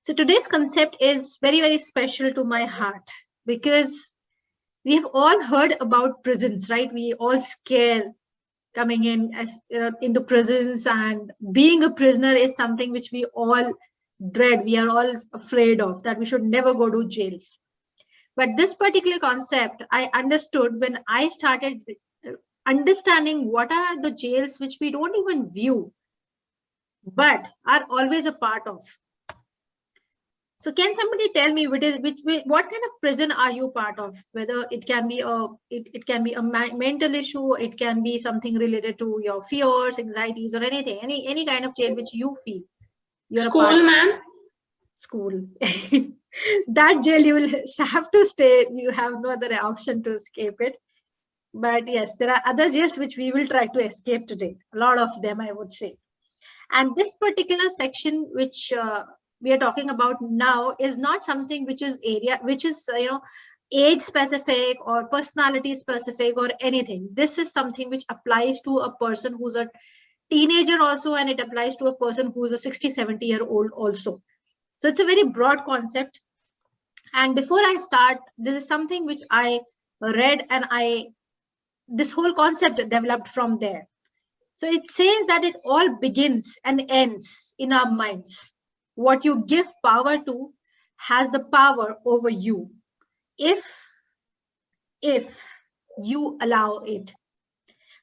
So today's concept is very, very special to my heart because we have all heard about prisons, right? We all scare coming in as into prisons, and being a prisoner is something which we all dread. We are all afraid of that. We should never go to jails. But this particular concept, I understood when I started understanding what are the jails which we don't even view, but are always a part of. So can somebody tell me what kind of prison are you part of? Whether it can be a mental issue, it can be something related to your fears, anxieties, or anything, any kind of jail which you feel you're a part School, of. ma'am. School. That jail you will have to stay. You have no other option to escape it. But yes, there are other jails which we will try to escape today. A lot of them, I would say. And this particular section which we are talking about now is not something which is age specific or personality specific or anything. This is something which applies to a person who's a teenager also, and it applies to a person who's a 60-70-year-old also. So it's a very broad concept. And before I start, this is something which I read, and this whole concept developed from there. So it says that it all begins and ends in our minds. What you give power to has the power over you if you allow it.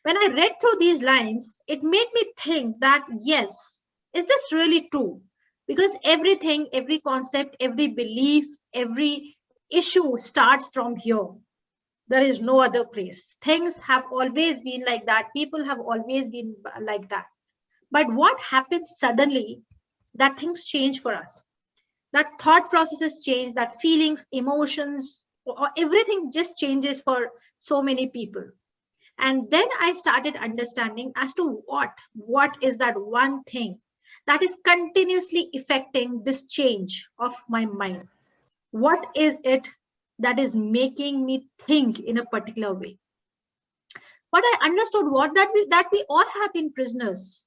When I read through these lines, it made me think that, yes, is this really true? Because everything, every concept, every belief, every issue starts from here. There is no other place. Things have always been like that. People have always been like that. But what happens suddenly that things change for us? That thought processes change, that feelings, emotions, or everything just changes for so many people. And then I started understanding as to what is that one thing that is continuously affecting this change of my mind. What is it that is making me think in a particular way? But I understood that we all have been prisoners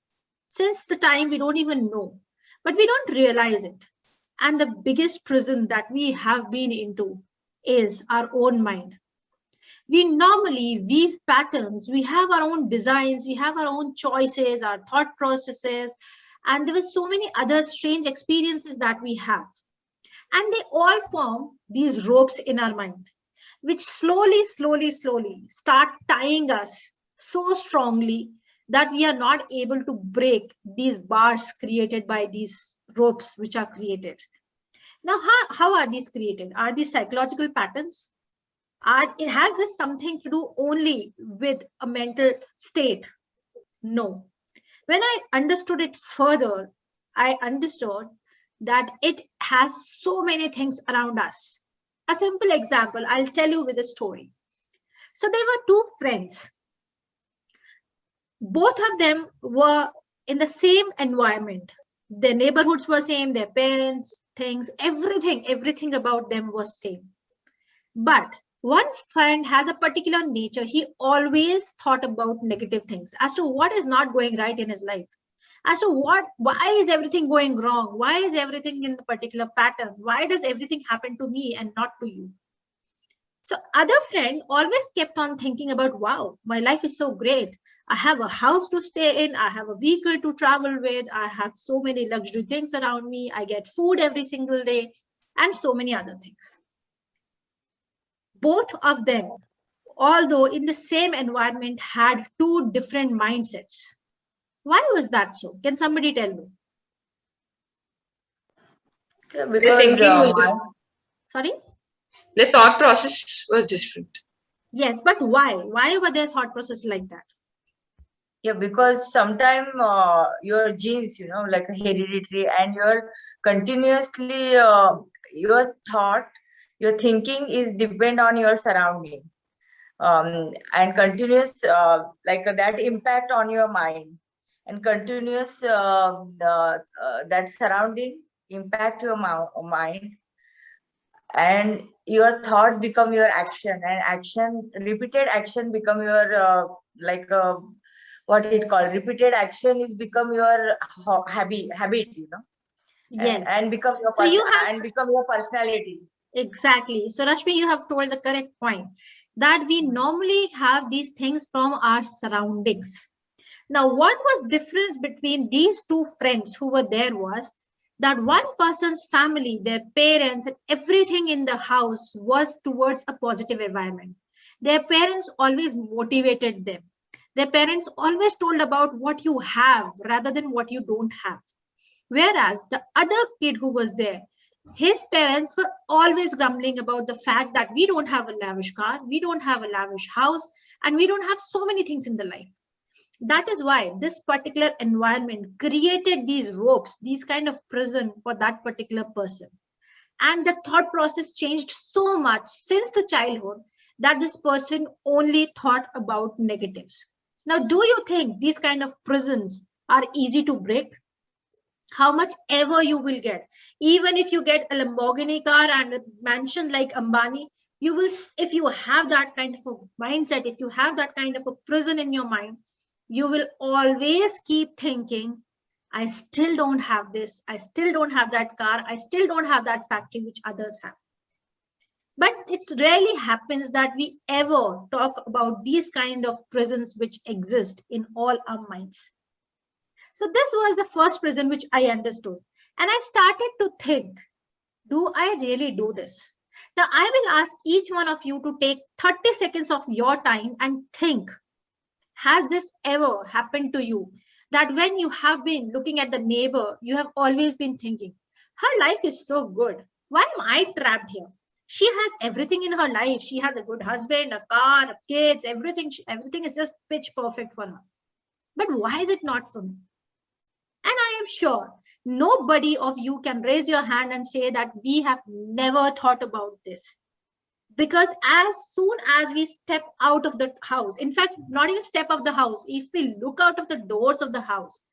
since the time we don't even know, but we don't realize it. And the biggest prison that we have been into is our own mind. We normally weave patterns, we have our own designs, we have our own choices, our thought processes, and there were so many other strange experiences that we have. And they all form these ropes in our mind, which slowly start tying us so strongly that we are not able to break these bars created by these ropes which are created. Now, how are these created? Are these psychological patterns? It has this something to do only with a mental state? No. When I understood it further, I understood that it has so many things around us. A simple example, I'll tell you with a story. So there were two friends. Both of them were in the same environment. Their neighborhoods were same, their parents, things, everything about them was same. But one friend has a particular nature. He always thought about negative things as to what is not going right in his life, as to why is everything going wrong? Why is everything in a particular pattern? Why does everything happen to me and not to you? So other friend always kept on thinking about, wow, my life is so great. I have a house to stay in. I have a vehicle to travel with. I have so many luxury things around me. I get food every single day and so many other things. Both of them, although in the same environment, had two different mindsets. Why was that so? Can somebody tell me? Yeah, The because thinking was different. Sorry? The thought process was different. Yes, but why? Why were their thought process like that? yeah, because sometimes your genes, like hereditary, and your continuously your thought, your thinking is depend on your surrounding, and continuous like that impact on your mind, and continuous that surrounding impact your mind, and your thought become your action, and action, repeated action become your like what it called, repeated action is become your habit. Yes. and become your So you have and become your personality. exactly. So Rashmi, you have told the correct point that we normally have these things from our surroundings. Now, what was difference between these two friends who were there was that one person's family, their parents, and everything in the house was towards a positive environment. Their parents always motivated them. Their parents always told about what you have rather than what you don't have. Whereas the other kid who was there, his parents were always grumbling about the fact that we don't have a lavish car, we don't have a lavish house, and we don't have so many things in the life. That is why this particular environment created these ropes, these kind of prison for that particular person. And the thought process changed so much since the childhood that this person only thought about negatives. Now, do you think these kind of prisons are easy to break? How much ever you will get, even if you get a Lamborghini car and a mansion like Ambani, you will, if you have that kind of a mindset, if you have that kind of a prison in your mind, you will always keep thinking, I still don't have this, I still don't have that car, I still don't have that factory which others have. But it rarely happens that we ever talk about these kind of prisons which exist in all our minds. So this was the first prison which I understood. And I started to think, do I really do this? Now I will ask each one of you to take 30 seconds of your time and think, has this ever happened to you? That when you have been looking at the neighbor, you have always been thinking, her life is so good. Why am I trapped here? She has everything in her life. She has a good husband, a car, kids, everything. Everything is just pitch perfect for her. But why is it not for me? And I am sure nobody of you can raise your hand and say that we have never thought about this. Because as soon as we step out of the house, in fact, not even step of the house, if we look out of the doors of the house,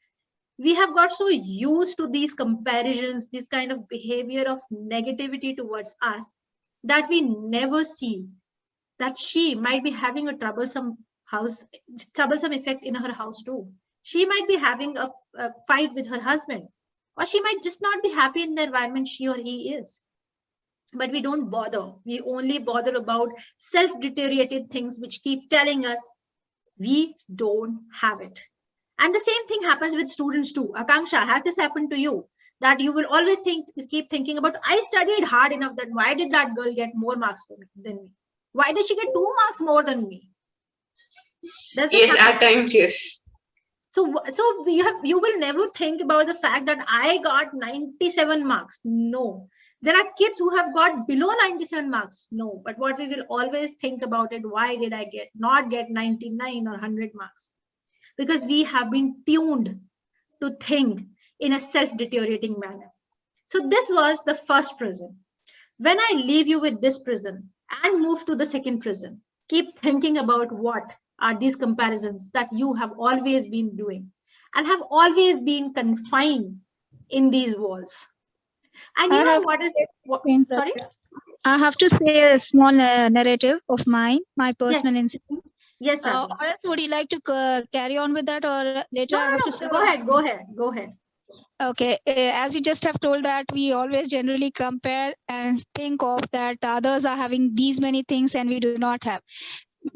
we have got so used to these comparisons, this kind of behavior of negativity towards us, that we never see that she might be having a troublesome effect in her house too. She might be having a fight with her husband, or she might just not be happy in the environment she or he is. But we don't bother. We only bother about self-deteriorated things which keep telling us we don't have it. And the same thing happens with students too. Akanksha, has this happened to you? That you will always keep thinking about, I studied hard enough, that why did that girl get more marks than me? Why did she get 2 marks more than me? Yes, at times, yes. So you will never think about the fact that I got 97 marks. No. There are kids who have got below 97 marks. No. But what we will always think about it, why did I not get 99 or 100 marks? Because we have been tuned to think in a self-deteriorating manner. So this was the first prison. When I leave you with this prison and move to the second prison, keep thinking about what are these comparisons that you have always been doing and have always been confined in these walls. And you know what is sorry? I have to say a small narrative of mine, my personal incident. Yes, or else would you like to carry on with that, or later I have to say? Go ahead. Okay, as you just have told that we always generally compare and think of that others are having these many things and we do not have.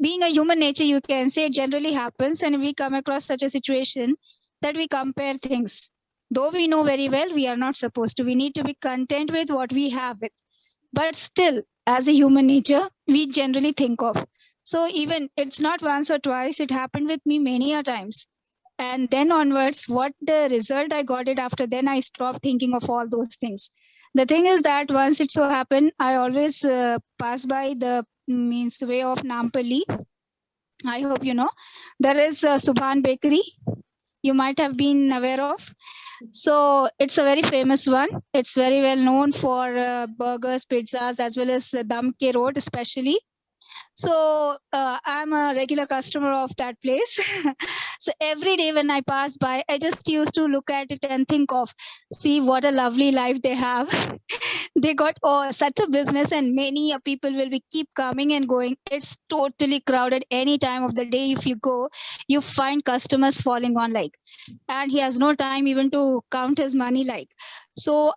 Being a human nature, you can say it generally happens, and we come across such a situation that we compare things. Though we know very well we are not supposed to. We need to be content with what we have with. But still, as a human nature, we generally think of. So even it's not once or twice, it happened with me many a times. And then onwards, what the result I got it after, then I stopped thinking of all those things. The thing is that once it so happened, I always pass by the way of Nampally. I hope you know. There is a Subhan Bakery. You might have been aware of. So it's a very famous one. It's very well known for burgers, pizzas, as well as Damke Road especially. So I'm a regular customer of that place. So every day when I pass by, I just used to look at it and think of, see what a lovely life they have. They got such a business, and many people will be keep coming and going. It's totally crowded any time of the day. If you go, you find customers falling on like, and he has no time even to count his money like. So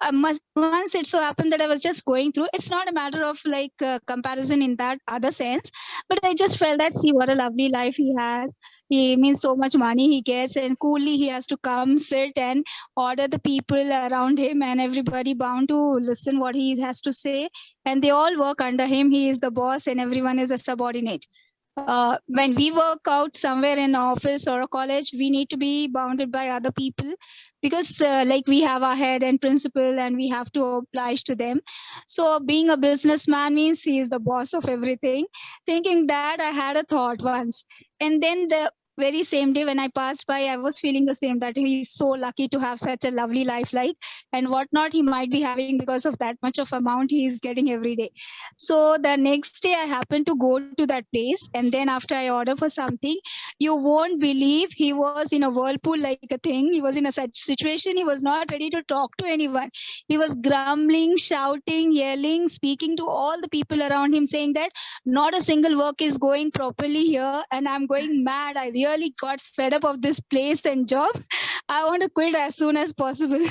once it so happened that I was just going through, it's not a matter of like comparison in that other sense, but I just felt that, see what a lovely life he has. He means so much money he gets, and coolly he has to come, sit, and order the people around him, and everybody bound to listen what he has to say. And they all work under him. He is the boss, and everyone is a subordinate. When we work out somewhere in an office or a college, we need to be bounded by other people, because like we have our head and principal and we have to oblige to them. So being a businessman means he is the boss of everything. Thinking that, I had a thought once, and then the very same day when I passed by, I was feeling the same, that he's so lucky to have such a lovely life, like, and whatnot he might be having because of that much of amount he is getting every day. So the next day I happened to go to that place, and then after I order for something, you won't believe, he was in a whirlpool like a thing. He was in a such situation, he was not ready to talk to anyone. He was grumbling, shouting, yelling, speaking to all the people around him, saying that not a single work is going properly here, and I'm going mad. I really got fed up of this place and job. I want to quit as soon as possible.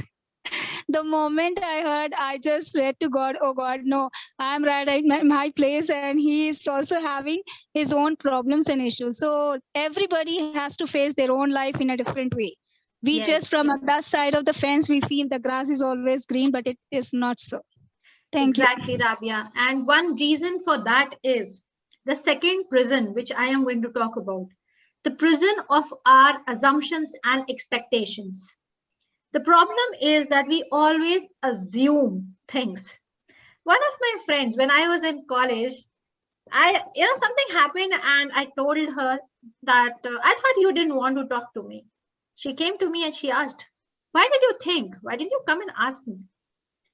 The moment I heard, I just prayed to God, oh God, no, I'm right at my place, and he is also having his own problems and issues. So everybody has to face their own life in a different way. We Yes. just from that side of the fence, we feel the grass is always green, but it is not so. Thank Exactly, you. Rabia. And one reason for that is the second prison, which I am going to talk about, the prison of our assumptions and expectations. The problem is that we always assume things. One of my friends, when I was in college, something happened and I told her that I thought you didn't want to talk to me. She came to me and she asked, why did you think? Why didn't you come and ask me?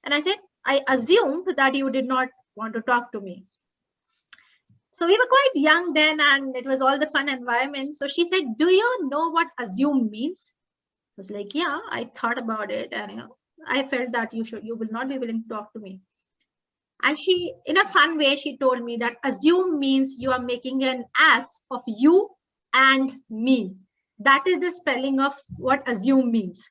And I said, I assumed that you did not want to talk to me. So we were quite young then, and it was all the fun environment. So she said, do you know what assume means? I was like, yeah, I thought about it, and I felt that you will not be willing to talk to me. And she, in a fun way, she told me that assume means you are making an ass of you and me. That is the spelling of what assume means.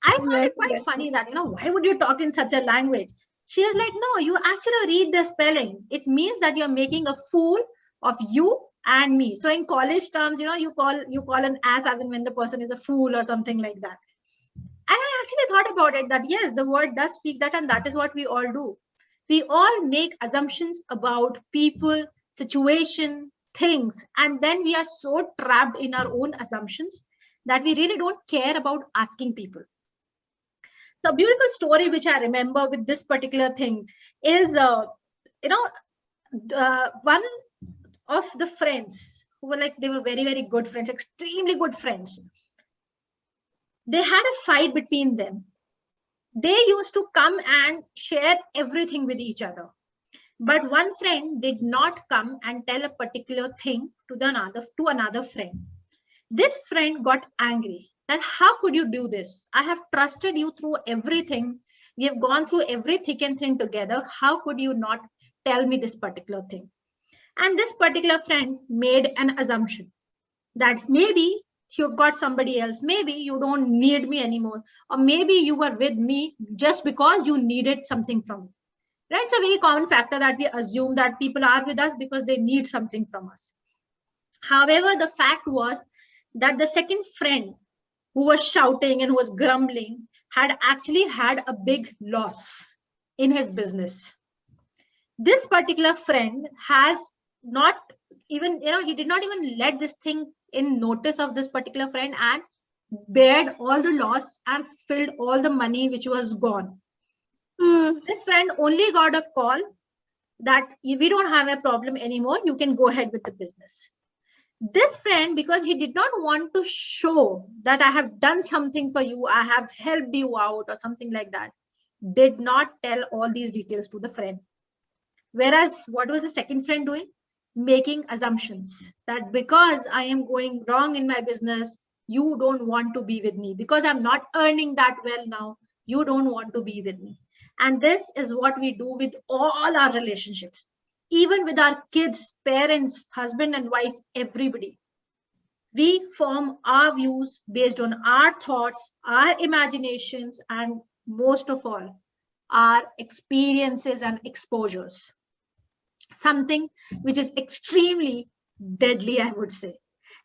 I found it quite funny that, why would you talk in such a language? She was like, no, you actually read the spelling. It means that you're making a fool of you and me. So in college terms, you call an ass as in when the person is a fool or something like that. And I actually thought about it that yes, the word does speak that, and that is what we all do. We all make assumptions about people, situation, things, and then we are so trapped in our own assumptions that we really don't care about asking people. So a beautiful story which I remember with this particular thing is, one of the friends who were they were very, very good friends, extremely good friends. They had a fight between them. They used to come and share everything with each other. But one friend did not come and tell a particular thing to another friend. This friend got angry. That how could you do this? I have trusted you through everything. We have gone through every thick and thin together. How could you not tell me this particular thing? And this particular friend made an assumption that maybe you've got somebody else. Maybe you don't need me anymore. Or maybe you were with me just because you needed something from me. Right? It's a very common factor that we assume that people are with us because they need something from us. However, the fact was that the second friend who was shouting and who was grumbling had actually had a big loss in his business. This particular friend has not even, he did not even let this thing in notice of this particular friend and bared all the loss and filled all the money which was gone. This friend only got a call that we don't have a problem anymore. You can go ahead with the business. This friend, because he did not want to show that I have done something for you, I have helped you out or something like that, did not tell all these details to the friend. Whereas what was the second friend doing? Making assumptions that because I am going wrong in my business, you don't want to be with me. Because I'm not earning that well now, you don't want to be with me. And this is what we do with all our relationships. Even with our kids, parents, husband and wife, everybody. We form our views based on our thoughts, our imaginations, and most of all, are experiences and exposures. Something which is extremely deadly, I would say.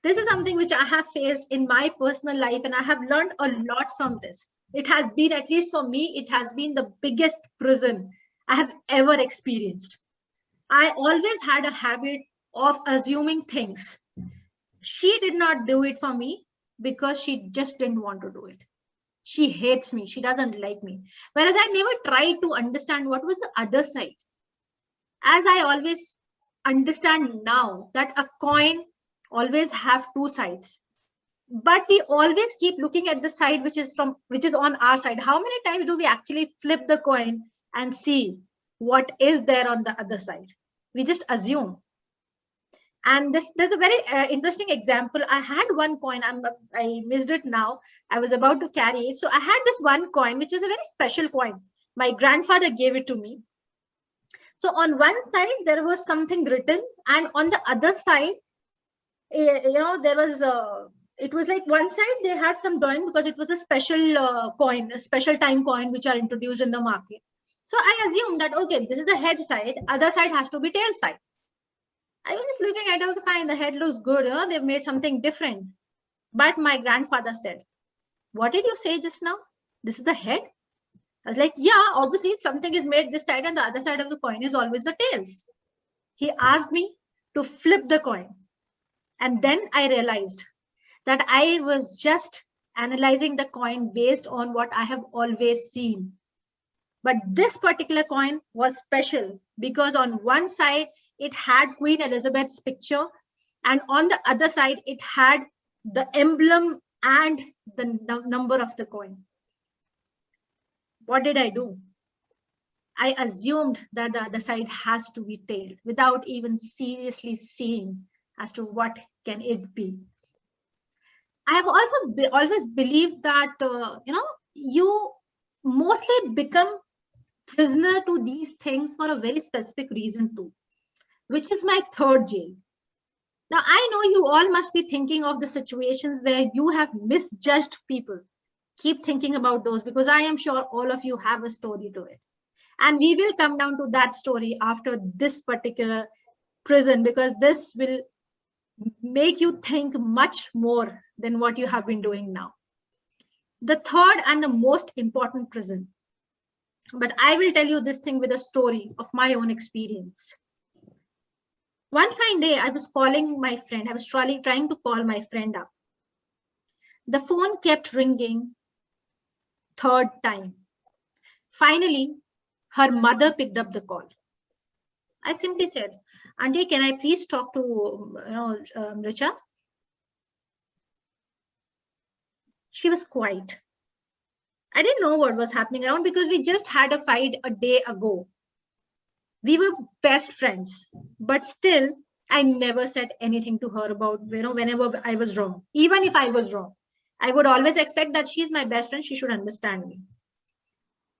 This is something which I have faced in my personal life, and I have learned a lot from this. It has been, at least for me, it has been the biggest prison I have ever experienced. I always had a habit of assuming things. She did not do it for me because she just didn't want to do it. She hates me. She doesn't like me. Whereas I never tried to understand what was the other side. As I always understand now that a coin always have two sides, but we always keep looking at the side which is on our side. How many times do we actually flip the coin and see what is there on the other side? We just assume. And there's a very interesting example. I had one coin. I missed it now. I was about to carry it. So I had this one coin, which is a very special coin. My grandfather gave it to me. So on one side, there was something written. And on the other side, there was it was like one side they had some drawing because it was a special coin, a special time coin, which are introduced in the market. So I assumed that, okay, this is the head side. Other side has to be tail side. I was just looking at it, okay, fine, the head looks good. They've made something different. But my grandfather said, what did you say just now? This is the head? I was like, yeah, obviously something is made this side and the other side of the coin is always the tails. He asked me to flip the coin. And then I realized that I was just analyzing the coin based on what I have always seen. But this particular coin was special because on one side, it had Queen Elizabeth's picture. And on the other side, it had the emblem and the number of the coin. What did I do? I assumed that the other side has to be tail without even seriously seeing as to what can it be. I have also always believed that, you mostly become prisoner to these things for a very specific reason too, which is my third jail. Now, I know you all must be thinking of the situations where you have misjudged people. Keep thinking about those because I am sure all of you have a story to it. And we will come down to that story after this particular prison because this will make you think much more than what you have been doing now. The third and the most important prison. But I will tell you this thing with a story of my own experience. One fine day, I was calling my friend. I was trying to call my friend up. The phone kept ringing third time. Finally, her mother picked up the call. I simply said, Auntie, can I please talk to Richa? She was quiet. I didn't know what was happening around because we just had a fight a day ago. We were best friends, but still, I never said anything to her about, whenever I was wrong. Even if I was wrong, I would always expect that she's my best friend. She should understand me.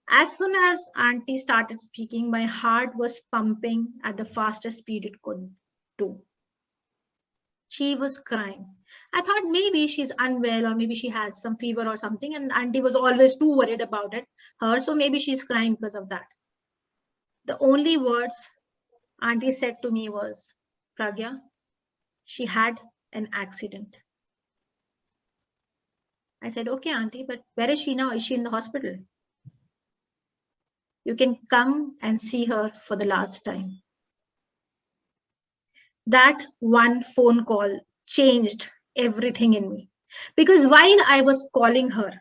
As soon as Auntie started speaking, my heart was pumping at the fastest speed it could do. She was crying. I thought maybe she's unwell or maybe she has some fever or something, and Auntie was always too worried about it. So maybe she's crying because of that. The only words Auntie said to me was, Pragya, she had an accident. I said, okay, Auntie, but where is she now? Is she in the hospital? You can come and see her for the last time. That one phone call changed everything in me. Because while I was calling her,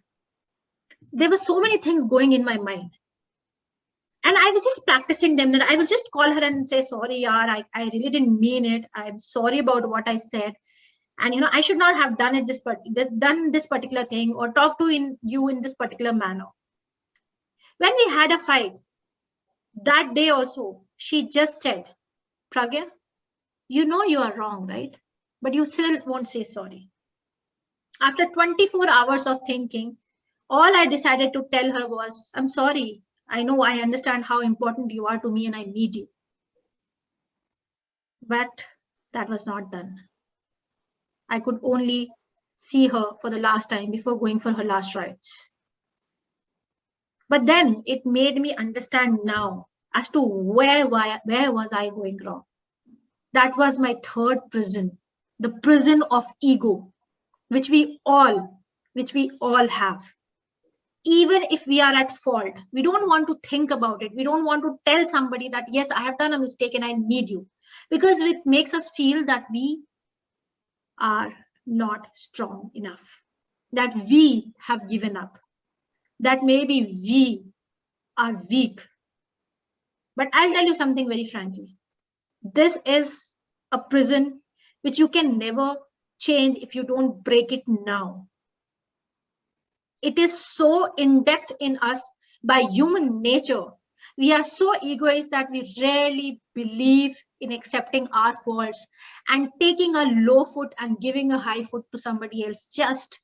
there were so many things going in my mind. And I was just practicing them, that I will just call her and say, sorry, yaar, I really didn't mean it. I'm sorry about what I said. And, I should not have done this particular thing or talked to you in this particular manner. When we had a fight, that day also, she just said, Pragya, you know you are wrong, right? But you still won't say sorry. After 24 hours of thinking, all I decided to tell her was, I'm sorry. I know, I understand how important you are to me and I need you. But that was not done. I could only see her for the last time before going for her last rites. But then it made me understand now as to where was I going wrong. That was my third prison, the prison of ego, which we all have. Even if we are at fault, we don't want to think about it. We don't want to tell somebody that, yes, I have done a mistake and I need you, because it makes us feel that we are not strong enough, that we have given up, that maybe we are weak. But I'll tell you something very frankly. This is a prison which you can never change if you don't break it now. It is so in depth in us by human nature. We are so egoist that we rarely believe in accepting our faults and taking a low foot and giving a high foot to somebody else just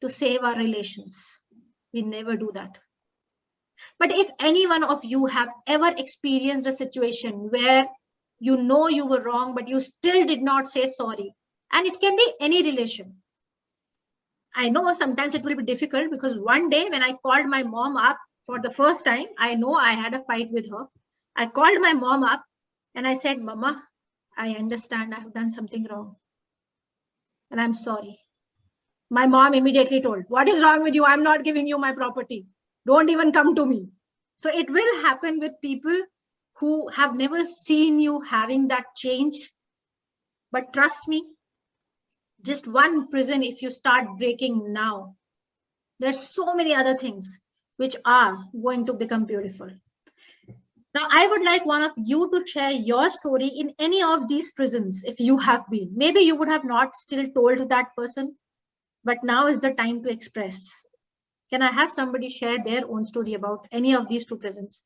to save our relations. We never do that. But if any one of you have ever experienced a situation where you know you were wrong, but you still did not say sorry, and it can be any relation. I know sometimes it will be difficult, because one day when I called my mom up for the first time, I know I had a fight with her. I called my mom up and I said, Mama, I understand I have done something wrong and I'm sorry. My mom immediately told, what is wrong with you? I'm not giving you my property. Don't even come to me. So it will happen with people who have never seen you having that change. But trust me, just one prison, if you start breaking now, there's so many other things which are going to become beautiful. Now, I would like one of you to share your story in any of these prisons, if you have been. Maybe you would have not still told that person, but now is the time to express. Can I have somebody share their own story about any of these two prisons,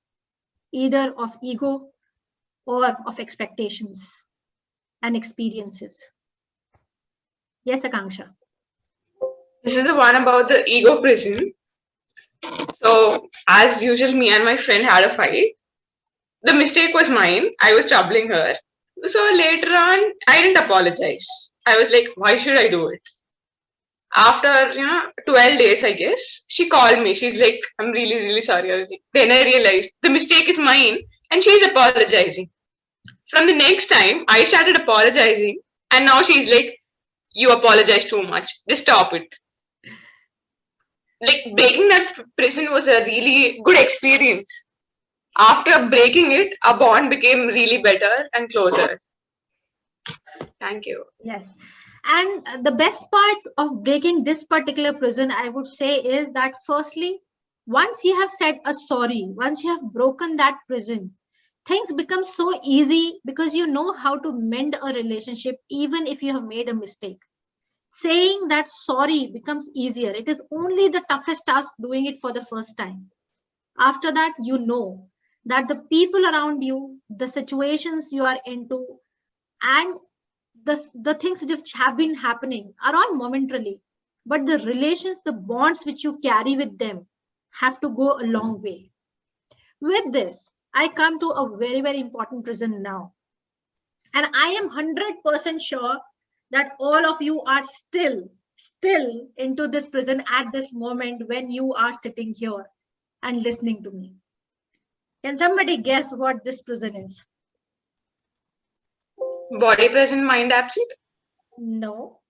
either of ego or of expectations and experiences? Yes, Akanksha. This is the one about the ego prison. So, as usual, me and my friend had a fight. The mistake was mine. I was troubling her. So later on, I didn't apologize. I was like, why should I do it? After 12 days, I guess, she called me. She's like, I'm really, really sorry. Then I realized the mistake is mine and she's apologizing. From the next time, I started apologizing, and now she's like, you apologize too much. Just stop it. Like, breaking that prison was a really good experience. After breaking it, our bond became really better and closer. Thank you. Yes. And the best part of breaking this particular prison, I would say, is that firstly, once you have said a sorry, once you have broken that prison, things become so easy because you know how to mend a relationship even if you have made a mistake. Saying that sorry becomes easier. It is only the toughest task doing it for the first time. After that, you know that the people around you, the situations you are into, and the things which have been happening are all momentarily, but the relations, the bonds which you carry with them have to go a long way. With this, I come to a very, very important prison now. And I am 100% sure that all of you are still into this prison at this moment when you are sitting here and listening to me. Can somebody guess what this prison is? Body present, mind absent? No.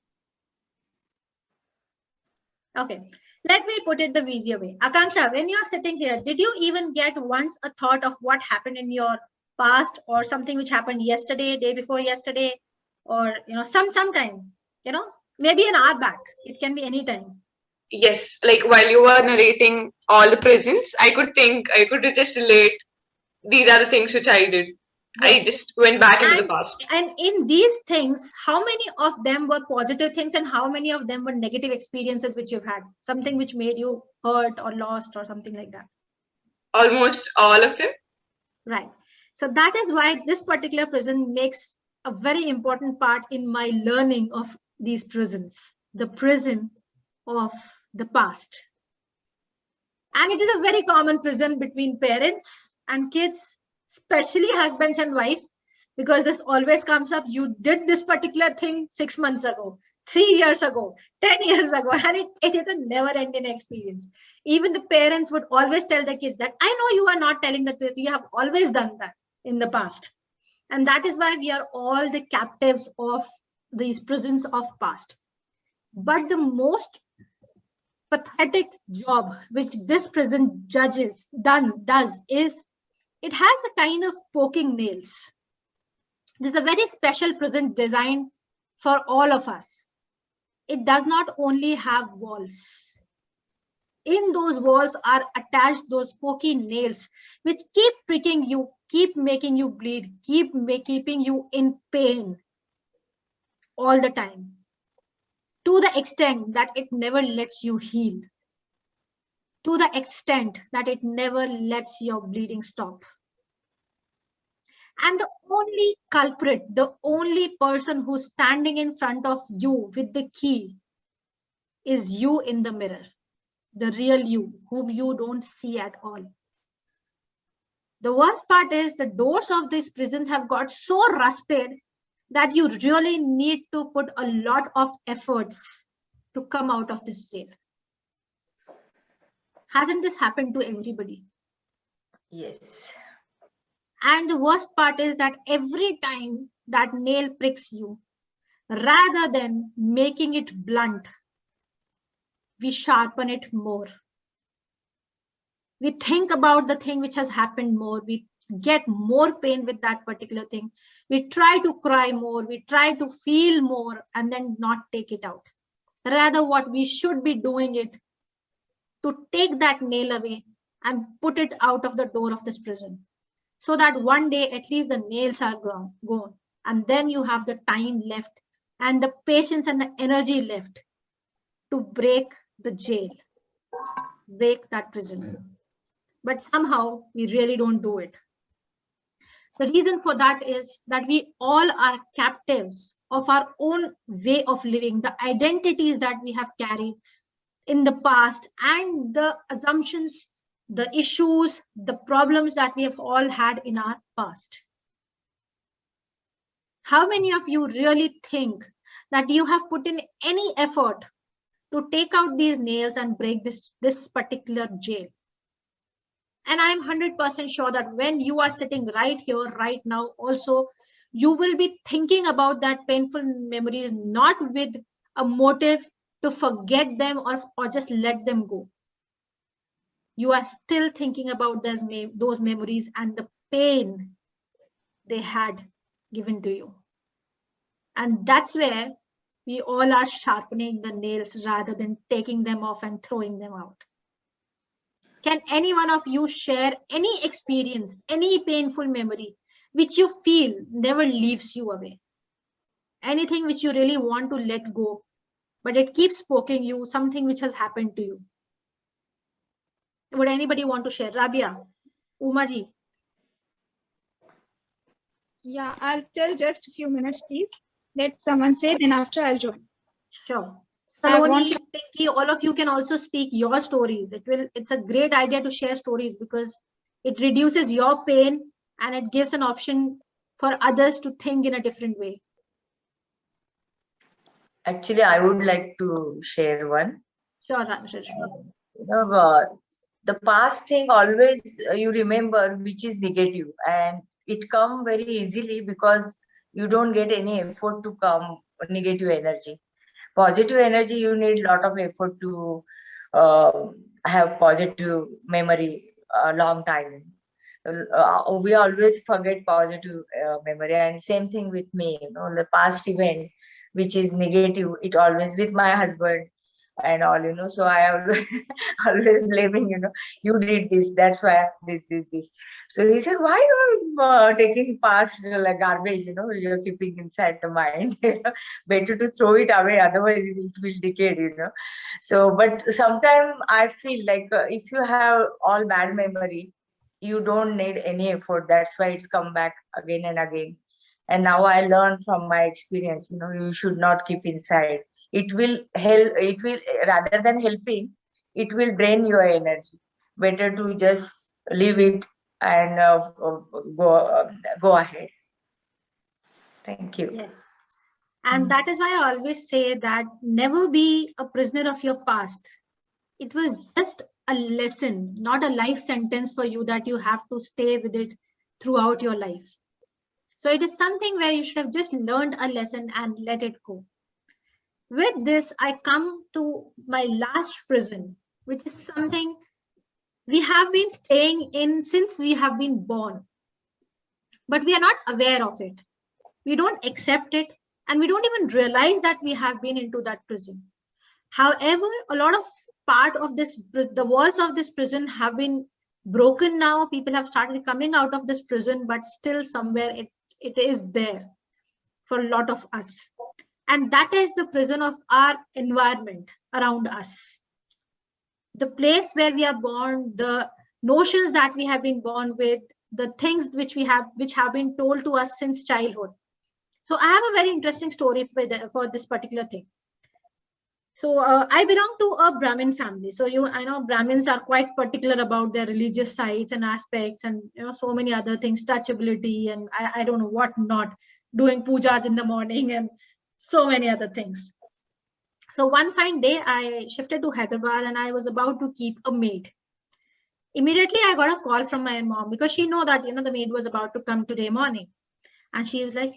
Okay, let me put it the easier way. Akanksha, when you're sitting here, did you even get once a thought of what happened in your past, or something which happened yesterday, day before yesterday, or sometime, maybe an hour back? It can be any time. Yes, like while you were narrating all the prisons, I could just relate. These are the things which I did. Yes. I just went back into the past. And in these things, how many of them were positive things and how many of them were negative experiences which you've had? Something which made you hurt or lost or something like that? Almost all of them. Right. So that is why this particular prison makes a very important part in my learning of these prisons, the prison of the past. And it is a very common prison between parents and kids, especially husbands and wife, because this always comes up. You did this particular thing 6 months ago, 3 years ago, 10 years ago, and it is a never-ending experience. Even the parents would always tell the kids that, I know you are not telling the truth. You have always done that in the past. And that is why we are all the captives of these prisons of past. But the most pathetic job which this prison does is it has a kind of poking nails. This is a very special prison designed for all of us. It does not only have walls. In those walls are attached those pokey nails which keep pricking you, keep making you bleed, keeping you in pain all the time, to the extent that it never lets you heal, to the extent that it never lets your bleeding stop. And the only culprit, the only person who's standing in front of you with the key is you in the mirror, the real you, whom you don't see at all. The worst part is the doors of these prisons have got so rusted that you really need to put a lot of effort to come out of this jail. Hasn't this happened to everybody? Yes. And the worst part is that every time that nail pricks you, rather than making it blunt, we sharpen it more. We think about the thing which has happened more. We get more pain with that particular thing. We try to cry more. We try to feel more and then not take it out. Rather, what we should be doing it to take that nail away and put it out of the door of this prison, so that one day at least the nails are gone, and then you have the time left and the patience and the energy left to break the jail, break that prison. But somehow we really don't do it. The reason for that is that we all are captives of our own way of living, the identities that we have carried in the past, and the assumptions, the issues, the problems that we have all had in our past. How many of you really think that you have put in any effort to take out these nails and break this particular jail? And I am 100% sure that when you are sitting right here, right now, also, you will be thinking about that painful memories, not with a motive to forget them or just let them go. You are still thinking about those memories and the pain they had given to you. And that's where we all are sharpening the nails rather than taking them off and throwing them out. Can any one of you share any experience, any painful memory, which you feel never leaves you away? Anything which you really want to let go, but it keeps poking you, something which has happened to you? Would anybody want to share? Rabia, Umaji. Yeah, I'll tell just a few minutes, please. Let someone say, then after I'll join. Sure. Saloni, Pinky, all of you can also speak your stories. It's a great idea to share stories because it reduces your pain and it gives an option for others to think in a different way. Actually, I would like to share one. Sure, Rashmi. The past thing always you remember which is negative, and it come very easily because you don't get any effort to come negative energy. Positive energy, you need a lot of effort to have positive memory a long time. We always forget positive memory, and same thing with me. The past event which is negative, it always with my husband and all. So I always always blaming, you did this, that's why this. So he said, why you're taking past like garbage, you're keeping inside the mind. Better to throw it away, otherwise it will decay. So but sometimes I feel like if you have all bad memory, you don't need any effort. That's why it's come back again and again. And now I learned from my experience, you should not keep inside. It will help. It will, rather than helping, it will drain your energy. Better to just leave it and go ahead. Thank you. Yes. And that is why I always say that never be a prisoner of your past. It was just a lesson, not a life sentence for you that you have to stay with it throughout your life. So it is something where you should have just learned a lesson and let it go. With this, I come to my last prison, which is something we have been staying in since we have been born, but we are not aware of it. We don't accept it, and we don't even realize that we have been into that prison. However, a lot of part of this, the walls of this prison have been broken now. People have started coming out of this prison, but still somewhere it is there for a lot of us. And that is the prison of our environment around us. The place where we are born, the notions that we have been born with, the things which have been told to us since childhood. So I have a very interesting story for this particular thing. So I belong to a Brahmin family. So I know Brahmins are quite particular about their religious sites and aspects, and so many other things, touchability, and I don't know what not, doing pujas in the morning and so many other things. So one fine day, I shifted to Hyderabad and I was about to keep a maid. Immediately, I got a call from my mom because she know that the maid was about to come today morning, and she was like,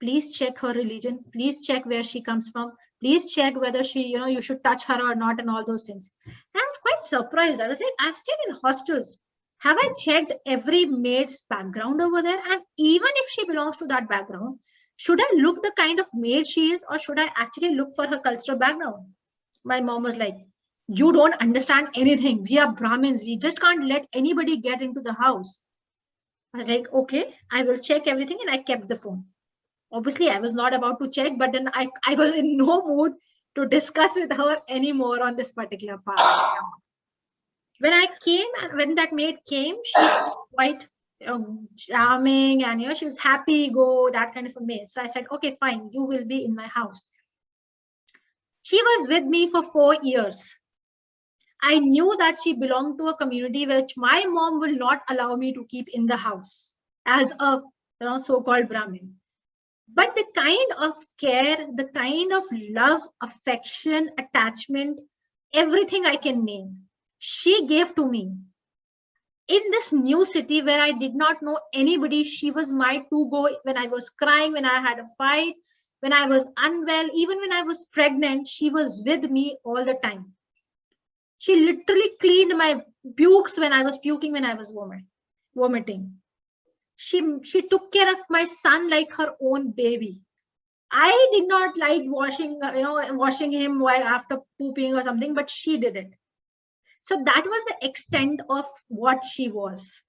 "Please check her religion. Please check where she comes from. Please check whether she, you should touch her or not, and all those things." And I was quite surprised. I was like, "I've stayed in hostels. Have I checked every maid's background over there? And even if she belongs to that background, should I look the kind of maid she is, or should I actually look for her cultural background?" My mom was like, "You don't understand anything. We are Brahmins. We just can't let anybody get into the house." I was like, "Okay, I will check everything," and I kept the phone. Obviously, I was not about to check, but then I was in no mood to discuss with her anymore on this particular part. When I came, and when that maid came, she was quite charming, and she was happy, go, that kind of a maid. So I said, "Okay, fine, you will be in my house." She was with me for 4 years. I knew that she belonged to a community which my mom will not allow me to keep in the house as a so-called Brahmin. But the kind of care, the kind of love, affection, attachment, everything I can name, she gave to me. In this new city where I did not know anybody, she was my to-go when I was crying, when I had a fight, when I was unwell, even when I was pregnant, she was with me all the time. She literally cleaned my pukes when I was puking, when I was vomiting. She took care of my son like her own baby. I did not like washing him while after pooping or something, but she did it. So that was the extent of what she was.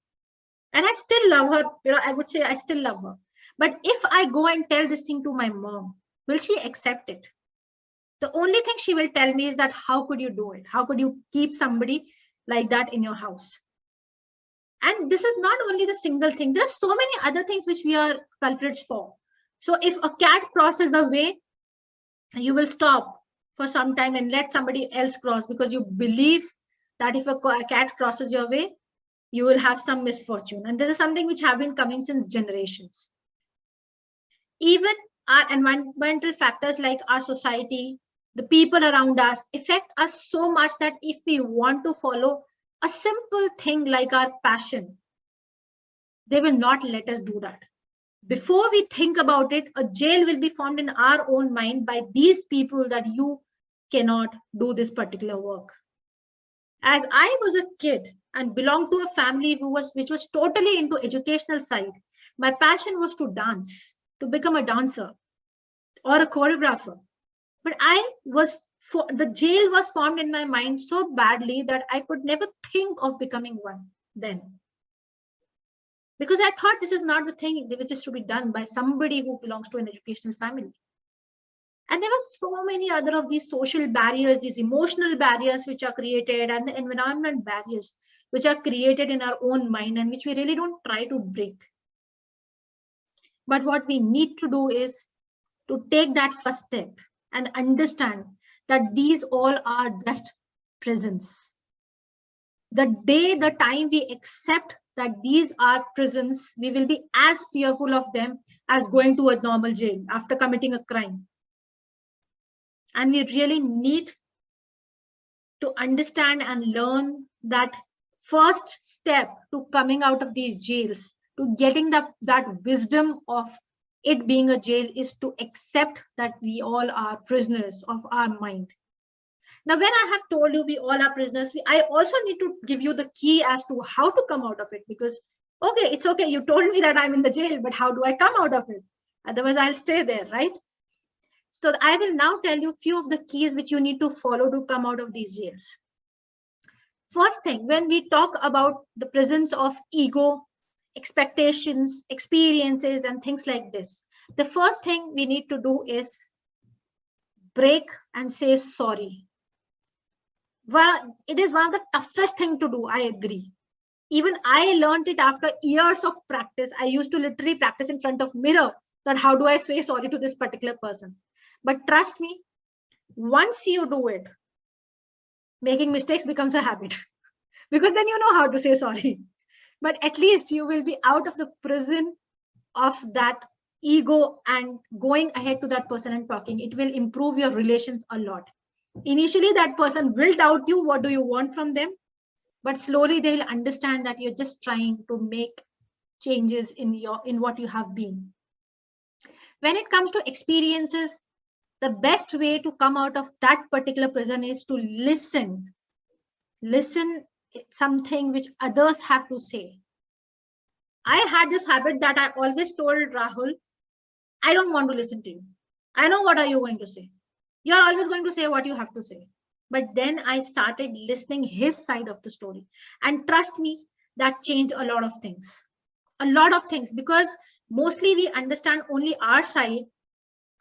And I still love her. I would say I still love her. But if I go and tell this thing to my mom, will she accept it? The only thing she will tell me is that, how could you do it? How could you keep somebody like that in your house? And this is not only the single thing. There are so many other things which we are culprits for. So if a cat crosses the way, you will stop for some time and let somebody else cross, because you believe that if a cat crosses your way, you will have some misfortune. And this is something which have been coming since generations. Even our environmental factors like our society, the people around us affect us so much that if we want to follow a simple thing like our passion, they will not let us do that. Before we think about it, a jail will be formed in our own mind by these people that you cannot do this particular work. As I was a kid and belonged to a family which was totally into educational side, my passion was to dance, to become a dancer or a choreographer. But the jail was formed in my mind so badly that I could never think of becoming one then. Because I thought this is not the thing which is to be done by somebody who belongs to an educational family. And there were so many other of these social barriers, these emotional barriers which are created, and the environment barriers which are created in our own mind and which we really don't try to break. But what we need to do is to take that first step and understand that these all are just prisons. The time we accept that these are prisons, we will be as fearful of them as going to a normal jail after committing a crime. And we really need to understand and learn that first step to coming out of these jails, to getting that wisdom of it being a jail, is to accept that we all are prisoners of our mind. Now, when I have told you we all are prisoners, I also need to give you the key as to how to come out of it. Because, okay, it's okay, you told me that I'm in the jail, but how do I come out of it? Otherwise, I'll stay there, right? So I will now tell you a few of the keys which you need to follow to come out of these jails. First thing, when we talk about the presence of ego, expectations, experiences, and things like this, the first thing we need to do is break and say sorry. Well, it is one of the toughest thing to do, I agree. Even I learned it after years of practice. I used to literally practice in front of mirror that how do I say sorry to this particular person. But trust me, once you do it, making mistakes becomes a habit because then you know how to say sorry. But at least you will be out of the prison of that ego and going ahead to that person and talking. It will improve your relations a lot. Initially, that person will doubt you. What do you want from them? But slowly they will understand that you're just trying to make changes in what you have been. When it comes to experiences, the best way to come out of that particular prison is to listen. Listen something which others have to say. I had this habit that I always told Rahul, I don't want to listen to you. I know what are you going to say. You're always going to say what you have to say. But then I started listening his side of the story. And trust me, that changed a lot of things. A lot of things, because mostly we understand only our side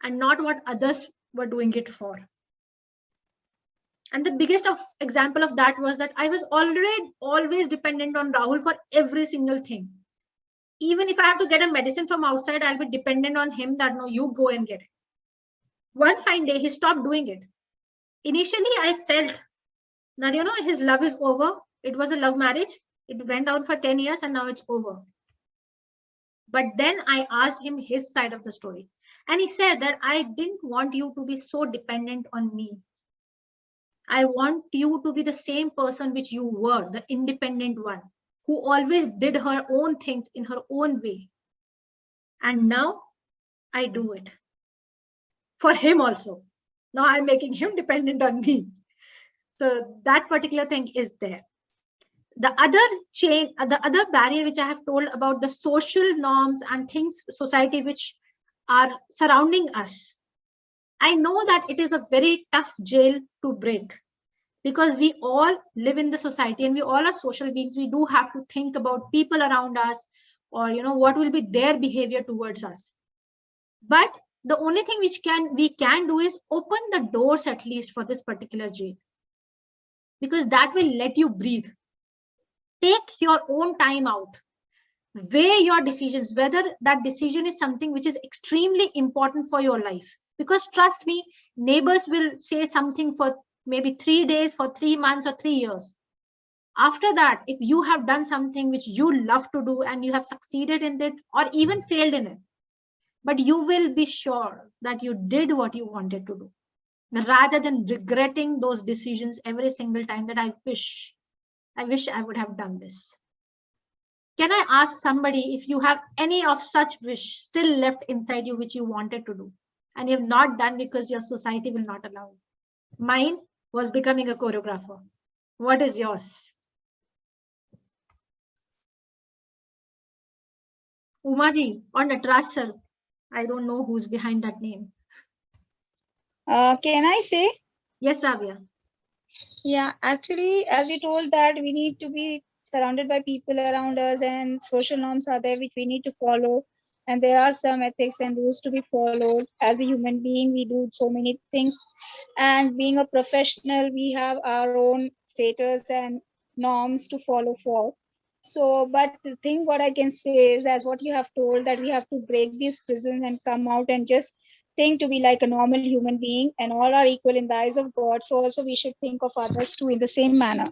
and not what others were doing it for. And the biggest example of that was that I was always dependent on Rahul for every single thing. Even if I have to get a medicine from outside, I'll be dependent on him that no, you go and get it. One fine day, he stopped doing it. Initially, I felt that, his love is over. It was a love marriage. It went on for 10 years and now it's over. But then I asked him his side of the story. And he said that I didn't want you to be so dependent on me. I want you to be the same person which you were, the independent one, who always did her own things in her own way. And now I do it. For him also. Now I'm making him dependent on me. So that particular thing is there. The other barrier which I have told about, the social norms and things, society which are surrounding us. I know that it is a very tough jail to break because we all live in the society and we all are social beings. We do have to think about people around us or, what will be their behavior towards us. But the only thing which we can do is open the doors at least for this particular jail, because that will let you breathe. Take your own time out. Weigh your decisions, whether that decision is something which is extremely important for your life. Because trust me, neighbors will say something for maybe 3 days, for 3 months or 3 years. After that, if you have done something which you love to do and you have succeeded in it or even failed in it, but you will be sure that you did what you wanted to do, rather than regretting those decisions every single time that I wish I would have done this. Can I ask somebody if you have any of such wish still left inside you which you wanted to do and you have not done because your society will not allow you? Mine was becoming a choreographer. What is yours? Umaji or Natraj sir? I don't know who's behind that name. Can I say? Yes, Rabia. Yeah, actually, as you told that we need to be surrounded by people around us and social norms are there which we need to follow. And there are some ethics and rules to be followed. As a human being, we do so many things. And being a professional, we have our own status and norms to follow for. So, but the thing what I can say is, as what you have told, that we have to break these prisons and come out and just think to be like a normal human being, and all are equal in the eyes of God. So also we should think of others too in the same manner.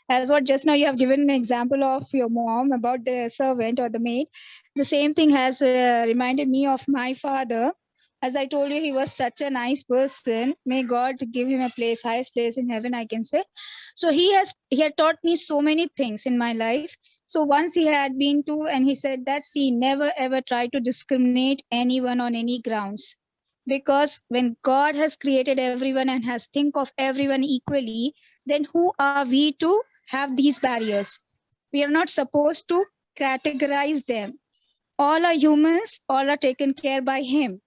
As what just now you have given an example of your mom about the servant or the maid, the same thing has reminded me of my father. As I told you, he was such a nice person. May God give him a place, highest place in heaven, I can say. So he had taught me so many things in my life. So once he had been to, and he said that, see, never ever try to discriminate anyone on any grounds. Because when God has created everyone and has think of everyone equally, then who are we to have these barriers? We are not supposed to categorize them. All are humans, all are taken care by him.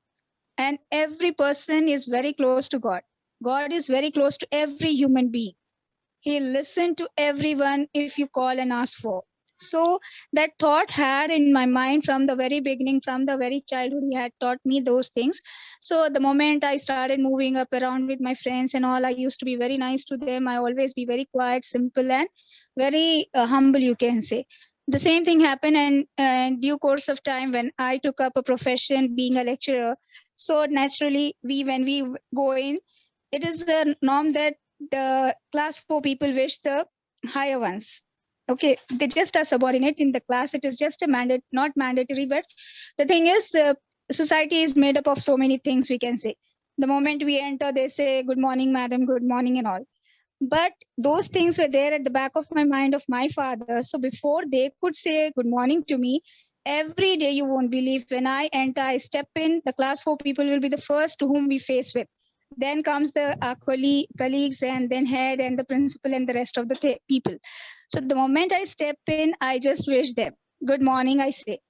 And every person is very close to God. God is very close to every human being. He listened to everyone if you call and ask for. So that thought had in my mind from the very beginning, from the very childhood, he had taught me those things. So the moment I started moving up around with my friends and all, I used to be very nice to them. I always be very quiet, simple, and very humble, you can say. The same thing happened, and in due course of time, when I took up a profession, being a lecturer, so naturally, when we go in, it is a norm that the class 4 people wish the higher ones. Okay, they just are subordinate in the class. It is just a mandate, not mandatory. But the thing is, society is made up of so many things, we can say. The moment we enter, they say, good morning, madam, good morning, and all. But those things were there at the back of my mind of my father. So before they could say good morning to me, every day, you won't believe, when I enter, I step in, the class 4 people will be the first to whom we face with. Then comes the colleagues, and then head and the principal and the rest of the people. So the moment I step in, I just wish them good morning, I say.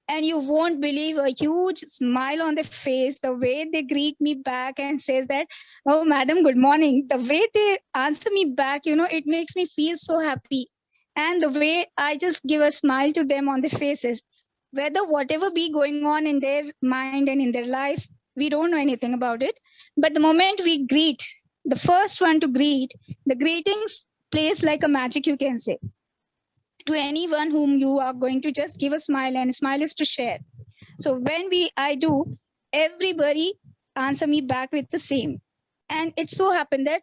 And you won't believe a huge smile on their face, the way they greet me back and says that, oh, madam, good morning. The way they answer me back, it makes me feel so happy. And the way I just give a smile to them on their faces, whether whatever be going on in their mind and in their life, we don't know anything about it. But the moment we greet, the first one to greet, the greetings plays like a magic, you can say, to anyone whom you are going to just give a smile, and a smile is to share. So when I do, everybody answer me back with the same. And it so happened that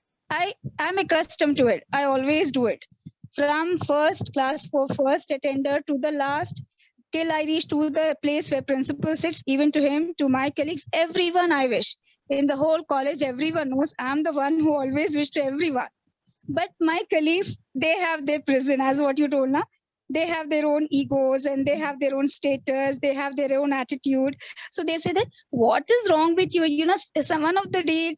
I'm accustomed to it. I always do it. From first class for first attender to the last, till I reach to the place where principal sits, even to him, to my colleagues, everyone I wish. In the whole college, everyone knows I'm the one who always wish to everyone. But my colleagues, they have their prison, as what you told, na? They have their own egos and they have their own status, they have their own attitude. So they say that, what is wrong with you?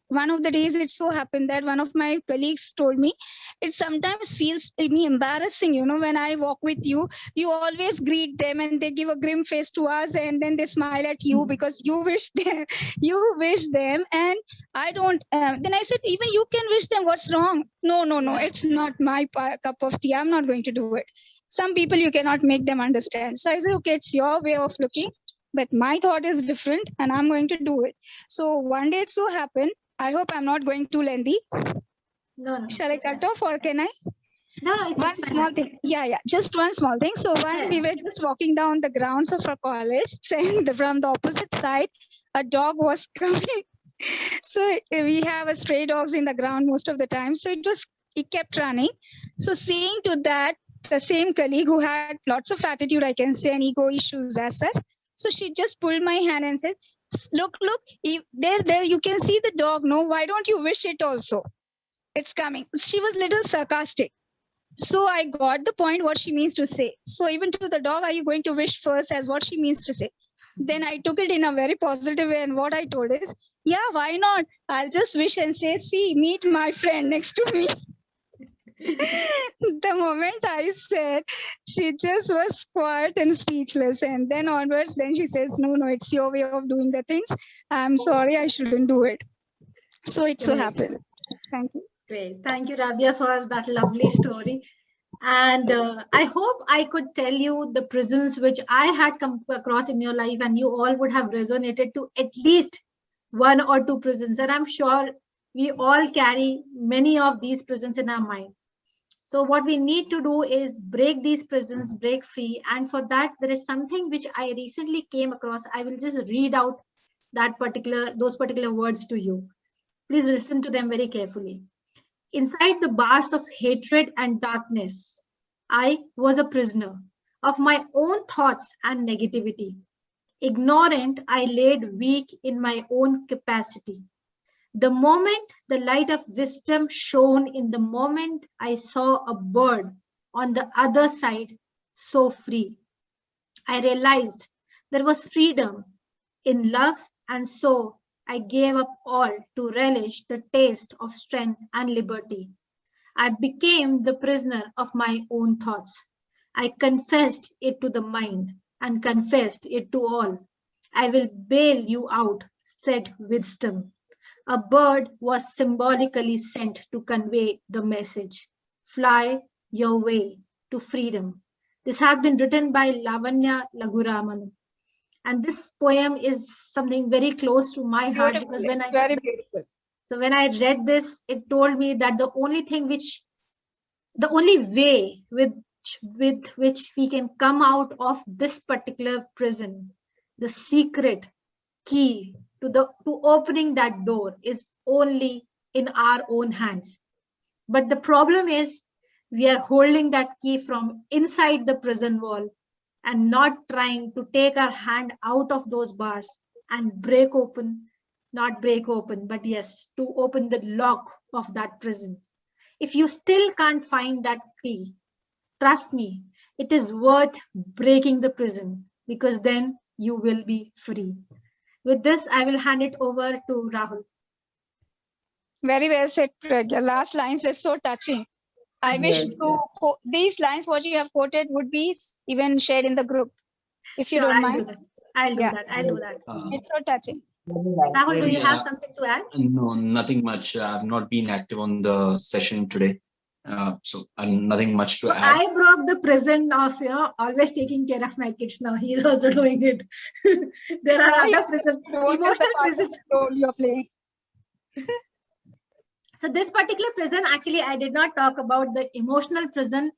One of the days it so happened that one of my colleagues told me, it sometimes feels me embarrassing, when I walk with you, you always greet them and they give a grim face to us, and then they smile at you because you wish them, and I don't. Then I said, even you can wish them. What's wrong? No. It's not my cup of tea. I'm not going to do it. Some people you cannot make them understand. So I said, okay, it's your way of looking, but my thought is different, and I'm going to do it. So one day it so happened. I hope I'm not going too lengthy. No. Shall I cut off, or can I? No, One small thing. Yeah. Just one small thing. So when we were just walking down the grounds of our college, and from the opposite side, a dog was coming. So we have a stray dogs in the ground most of the time. So it kept running. So seeing to that, the same colleague who had lots of attitude, I can say, and ego issues as such. So she just pulled my hand and said, look, there, you can see the dog. No, why don't you wish it also? It's coming. She was little sarcastic. So I got the point what she means to say. So even to the dog, are you going to wish first, as what she means to say? Then I took it in a very positive way. And what I told is, yeah, why not? I'll just wish and say, see, meet my friend next to me. The moment I said, she just was quiet and speechless. And then onwards, then she says, no, it's your way of doing the things. I'm sorry, I shouldn't do it. So it so happened. Thank you. Great. Thank you, Rabia, for that lovely story. And I hope I could tell you the prisons which I had come across in your life, and you all would have resonated to at least one or two prisons. And I'm sure we all carry many of these prisons in our mind. So what we need to do is break these prisons, break free. And for that, there is something which I recently came across. I will just read out those particular words to you. Please listen to them very carefully. Inside the bars of hatred and darkness, I was a prisoner of my own thoughts and negativity. Ignorant, I laid weak in my own capacity. The moment the light of wisdom shone, in the moment I saw a bird on the other side, so free, I realized there was freedom in love, and so I gave up all to relish the taste of strength and liberty. I became the prisoner of my own thoughts. I confessed it to the mind and confessed it to all. I will bail you out, said wisdom. A bird was symbolically sent to convey the message. Fly your way to freedom. This has been written by Lavanya Laguraman. And this poem is something very close to my heart, because when It's very beautiful. so when I read this, it told me that the only way with which we can come out of this particular prison, the secret key to opening that door, is only in our own hands. But the problem is, we are holding that key from inside the prison wall and not trying to take our hand out of those bars and not break open, but yes, to open the lock of that prison. If you still can't find that key, trust me, it is worth breaking the prison, because then you will be free. With this, I will hand it over to Rahul. Very well said, Pragya. Last lines were so touching. I wish Yes, these lines, what you have quoted, would be even shared in the group, if you Sure, don't I'll do mind. that. I'll do Yeah. that. I'll do that. It's so touching. very nice, Rahul, do very you nice. have something to add? No, nothing much. I've not been active on the session today. So nothing much to So add. I broke the prison of always taking care of my kids. Now he's also doing it. There are Now you other prisons, What is the emotional part of prisons. the role you're playing? So this particular prison, actually, I did not talk about the emotional prison.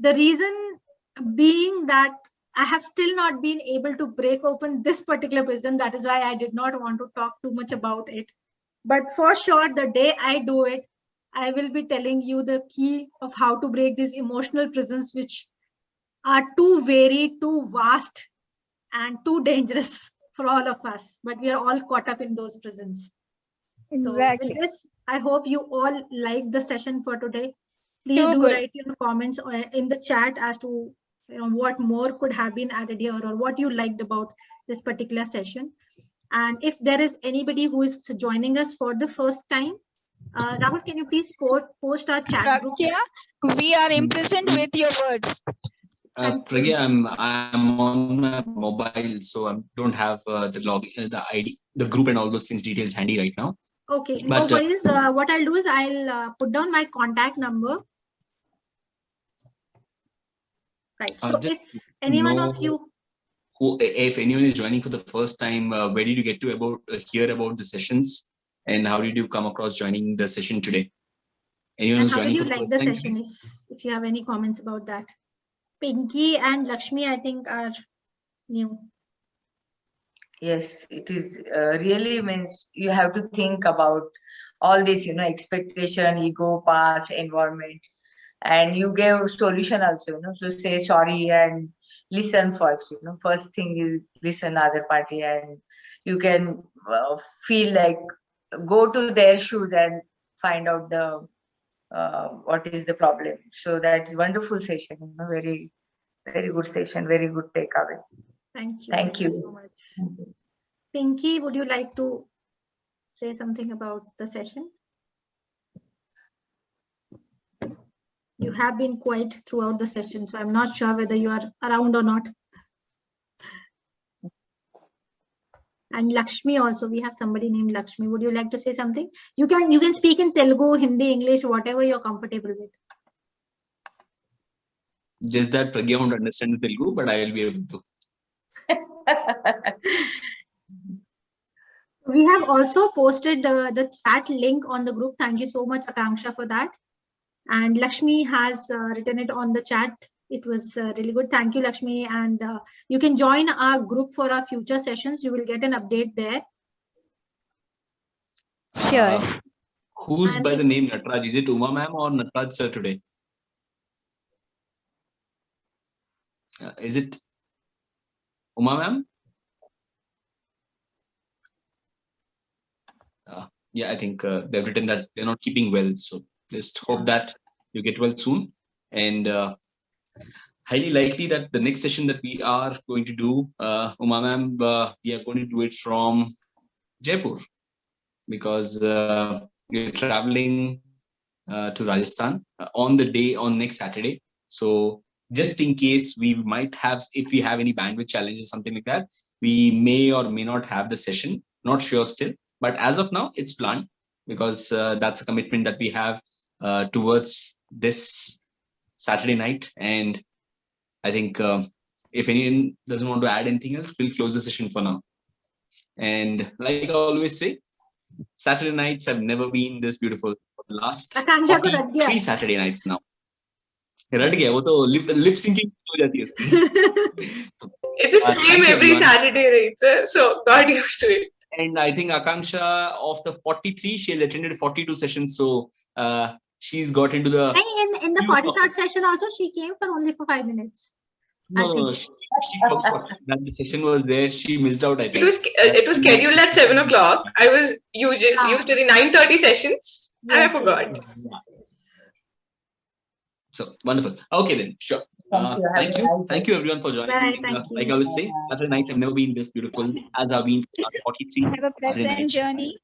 The reason being that I have still not been able to break open this particular prison. That is why I did not want to talk too much about it. But for sure, the day I do it, I will be telling you the key of how to break these emotional prisons, which are too varied, too vast, and too dangerous for all of us. But we are all caught up in those prisons. So Exactly. with this, I hope you all liked the session for today. Please Too do good. write your comments in the chat as to what more could have been added here, or what you liked about this particular session. And if there is anybody who is joining us for the first time, Rahul, can you please post our chat group? Pragya, we are imprisoned with your words. Thank you. Pragya, I'm on my mobile, so I don't have the login, the ID, the group, and all those things details handy right now. Okay, no But, worries. What I'll do is I'll put down my contact number. Right. So just if anyone of know you, if anyone is joining for the first time, where did you get to hear about the sessions, and how did you come across joining the session today? Anyone and who's how did joining you for the like first the time session? today? If you have any comments about that. Pinky and Lakshmi, I think, are new. Yes, it is really means you have to think about all this, expectation, ego, past, environment, and you gave solution also, so say sorry and listen first, first thing is listen other party, and you can feel like go to their shoes and find out the what is the problem. So that's wonderful session, very, very good session, very good takeaway. Thank you. Thank you. so much. Pinky, would you like to say something about the session? You have been quiet throughout the session, so I'm not sure whether you are around or not. And Lakshmi also, we have somebody named Lakshmi. Would you like to say something? You can speak in Telugu, Hindi, English, whatever you're comfortable with. Just that Pragya won't understand the Telugu, but I will be able to. We have also posted the chat link on the group. Thank you so much, Akanksha, for that. And Lakshmi has written it on the chat. It was really good. Thank you, Lakshmi. And you can join our group for our future sessions. You will get an update there. Sure. Who's And by the if- name Natraj? Is it Uma ma'am or Natraj sir today? Is it Uma ma'am? Yeah, I think they've written that they're not keeping well. So just hope that you get well soon. And highly likely that the next session that we are going to do, Uma ma'am, we are going to do it from Jaipur, because we're traveling to Rajasthan on next Saturday. So just in case we might have, if we have any bandwidth challenges, something like that, we may or may not have the session. Not sure still, but as of now, it's planned, because that's a commitment that we have towards this Saturday night. And I think if anyone doesn't want to add anything else, we'll close the session for now. And like I always say, Saturday nights have never been this beautiful. For the last आकांक्षा को रख दिया 43 Saturday nights now. रट गया वो तो lip syncing हो जाती है उसकी. It's the Thank same you, every everyone. Saturday, right, sir? So got used to it. And I think Akanksha, of the 43, she has attended 42 sessions. So she's got into the. in the 43rd session also, she came for only for 5 minutes. I No, think. she forgot that the session was there. She missed out, I think. It was scheduled at 7 o'clock. I was usually used to the 9:30 sessions, and I Yes, forgot. yes. So wonderful. Okay then, sure. Thank you. Thank you everyone for joining. Bye, thank Like you. I always say, Saturday nights have never been this beautiful as have been 43. Have a Saturday pleasant nights. journey.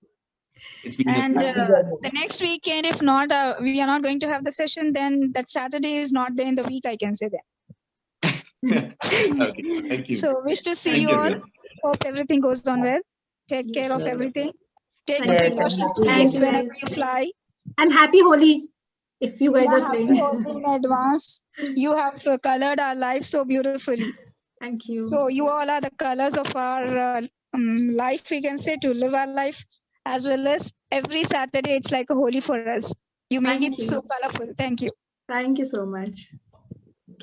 It's been And a the next weekend, if not, we are not going to have the session, then that Saturday is not there in the week, I can say that. okay. Thank you. So wish to see Thank you you, all. everyone. Hope everything goes on well. Take care of Yes. everything. Take Thank precautions, you. please, Thank you, whenever guys. you fly. And happy Holi if you guys Yeah, are happy playing. Holi in advance. You have colored our life so beautifully. Thank you. So you all are the colors of our life, we can say, to live our life, as well as every Saturday, it's like a Holi for us. You make Thank it so you. colorful. Thank you. Thank you so much.